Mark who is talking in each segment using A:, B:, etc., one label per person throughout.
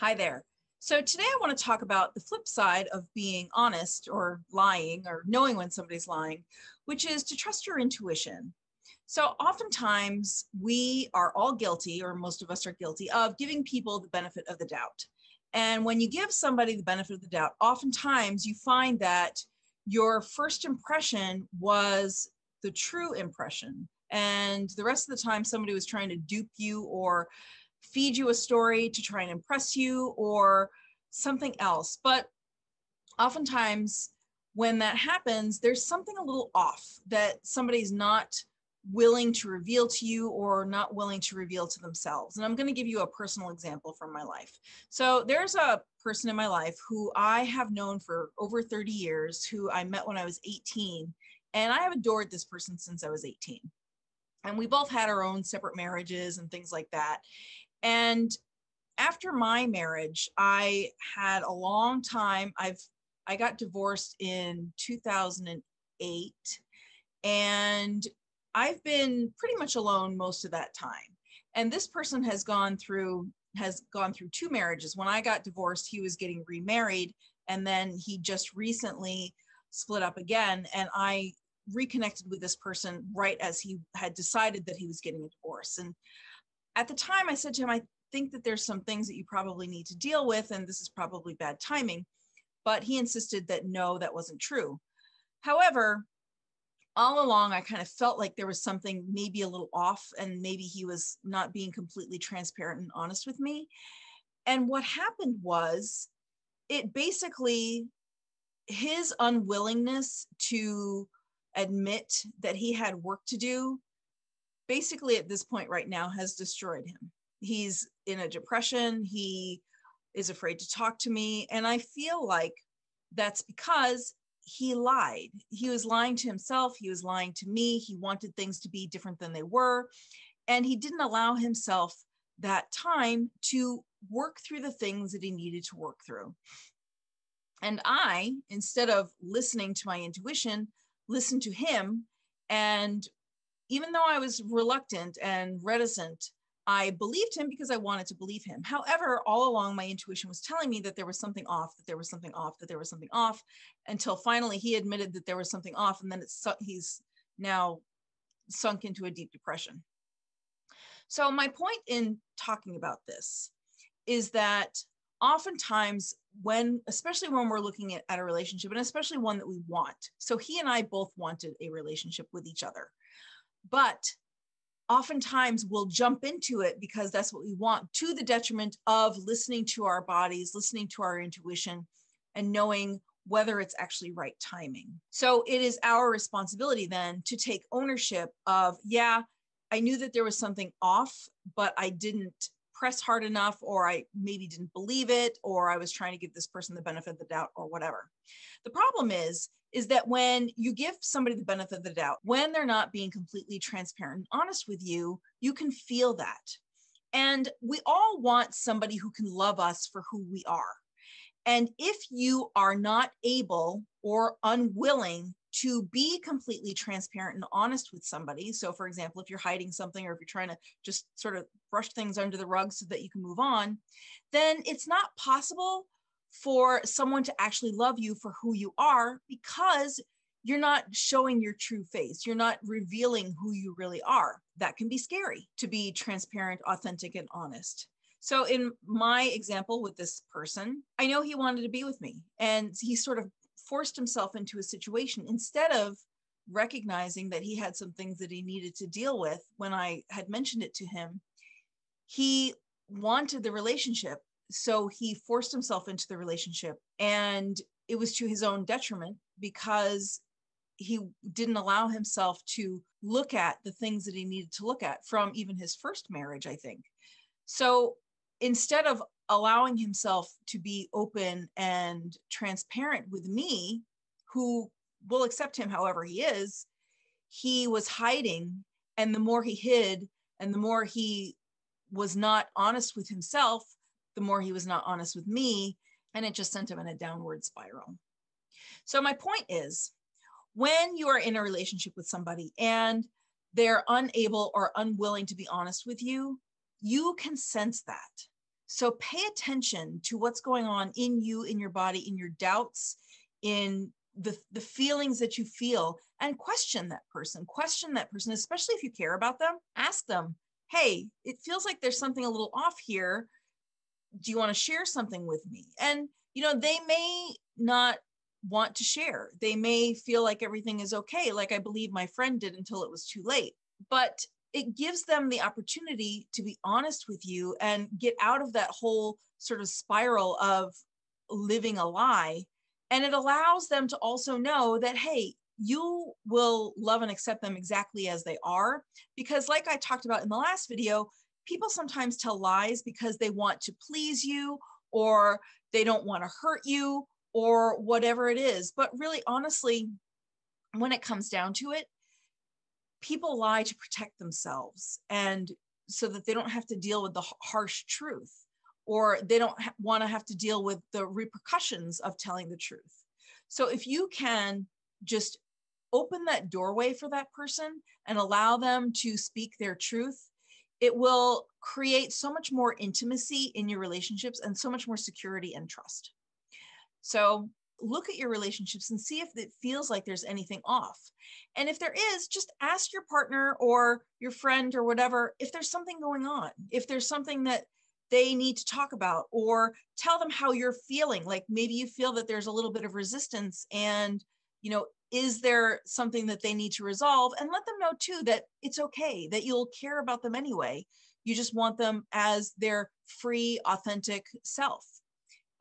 A: Hi there. So today I want to talk about the flip side of being honest or lying or knowing when somebody's lying, which is to trust your intuition. So oftentimes we are all guilty, or most of us are guilty, of giving people the benefit of the doubt. And when you give somebody the benefit of the doubt, oftentimes you find that your first impression was the true impression. And the rest of the time, somebody was trying to dupe you or feed you a story to try and impress you or something else. But oftentimes when that happens, there's something a little off that somebody's not willing to reveal to you or not willing to reveal to themselves. And I'm going to give you a personal example from my life. So there's a person in my life who I have known for over 30 years, who I met when I was 18. And I have adored this person since I was 18. And we both had our own separate marriages and things like that. And after my marriage, I had a long time. I got divorced in 2008, and I've been pretty much alone most of that time. And this person has gone through two marriages. When I got divorced, he was getting remarried, and then he just recently split up again. And I reconnected with this person right as he had decided that he was getting a divorce. And at the time I said to him, I think that there's some things that you probably need to deal with, and this is probably bad timing. But he insisted that no, that wasn't true. However, all along, I kind of felt like there was something maybe a little off, and maybe he was not being completely transparent and honest with me. And what happened was, it basically, his unwillingness to admit that he had work to do, basically at this point right now, has destroyed him. He's in a depression. He is afraid to talk to me. And I feel like that's because he lied. He was lying to himself. He was lying to me. He wanted things to be different than they were. And he didn't allow himself that time to work through the things that he needed to work through. And I, instead of listening to my intuition, listened to him. And even though I was reluctant and reticent, I believed him because I wanted to believe him. However, all along, my intuition was telling me that there was something off, that there was something off, that there was something off, until finally he admitted that there was something off. And then he's now sunk into a deep depression. So my point in talking about this is that oftentimes especially when we're looking at a relationship, and especially one that we want. So he and I both wanted a relationship with each other. But oftentimes we'll jump into it because that's what we want, to the detriment of listening to our bodies, listening to our intuition, and knowing whether it's actually right timing. So it is our responsibility then to take ownership of, yeah, I knew that there was something off, but I didn't press hard enough, or I maybe didn't believe it, or I was trying to give this person the benefit of the doubt, or whatever. The problem is that when you give somebody the benefit of the doubt, when they're not being completely transparent and honest with you, you can feel that. And we all want somebody who can love us for who we are. And if you are not able or unwilling to be completely transparent and honest with somebody, so for example, if you're hiding something, or if you're trying to just sort of brush things under the rug so that you can move on, then it's not possible for someone to actually love you for who you are, because you're not showing your true face. You're not revealing who you really are. That can be scary, to be transparent, authentic, and honest. So in my example with this person, I know he wanted to be with me, and he sort of forced himself into a situation instead of recognizing that he had some things that he needed to deal with. When I had mentioned it to him, he wanted the relationship, so he forced himself into the relationship, and it was to his own detriment, because he didn't allow himself to look at the things that he needed to look at from even his first marriage, I think. So instead of allowing himself to be open and transparent with me, who will accept him however he is, he was hiding. And the more he hid, and the more he was not honest with himself, the more he was not honest with me. And it just sent him in a downward spiral. So my point is, when you are in a relationship with somebody and they're unable or unwilling to be honest with you, you can sense that. So pay attention to what's going on in you, in your body, in your doubts, in the feelings that you feel, and question that person, especially if you care about them. Ask them, hey, it feels like there's something a little off here. Do you want to share something with me? And, they may not want to share. They may feel like everything is okay, like I believe my friend did until it was too late. But it gives them the opportunity to be honest with you and get out of that whole sort of spiral of living a lie. And it allows them to also know that, hey, you will love and accept them exactly as they are. Because like I talked about in the last video, people sometimes tell lies because they want to please you, or they don't want to hurt you, or whatever it is. But really, honestly, when it comes down to it, people lie to protect themselves, and so that they don't have to deal with the harsh truth, or they don't want to have to deal with the repercussions of telling the truth. So if you can just open that doorway for that person and allow them to speak their truth, it will create so much more intimacy in your relationships and so much more security and trust. So look at your relationships and see if it feels like there's anything off. And if there is, just ask your partner or your friend or whatever if there's something going on, if there's something that they need to talk about, or tell them how you're feeling. Like maybe you feel that there's a little bit of resistance, and, is there something that they need to resolve? And let them know too that it's okay, that you'll care about them anyway. You just want them as their free, authentic self.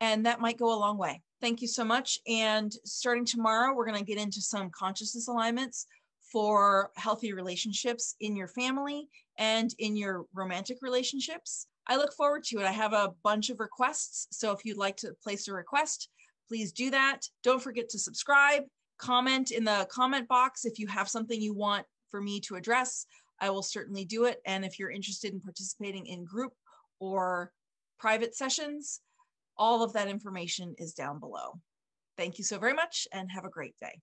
A: And that might go a long way. Thank you so much. And starting tomorrow, we're going to get into some consciousness alignments for healthy relationships in your family and in your romantic relationships. I look forward to it. I have a bunch of requests. So if you'd like to place a request, please do that. Don't forget to subscribe, comment in the comment box if you have something you want for me to address. I will certainly do it. And if you're interested in participating in group or private sessions, all of that information is down below. Thank you so very much and have a great day.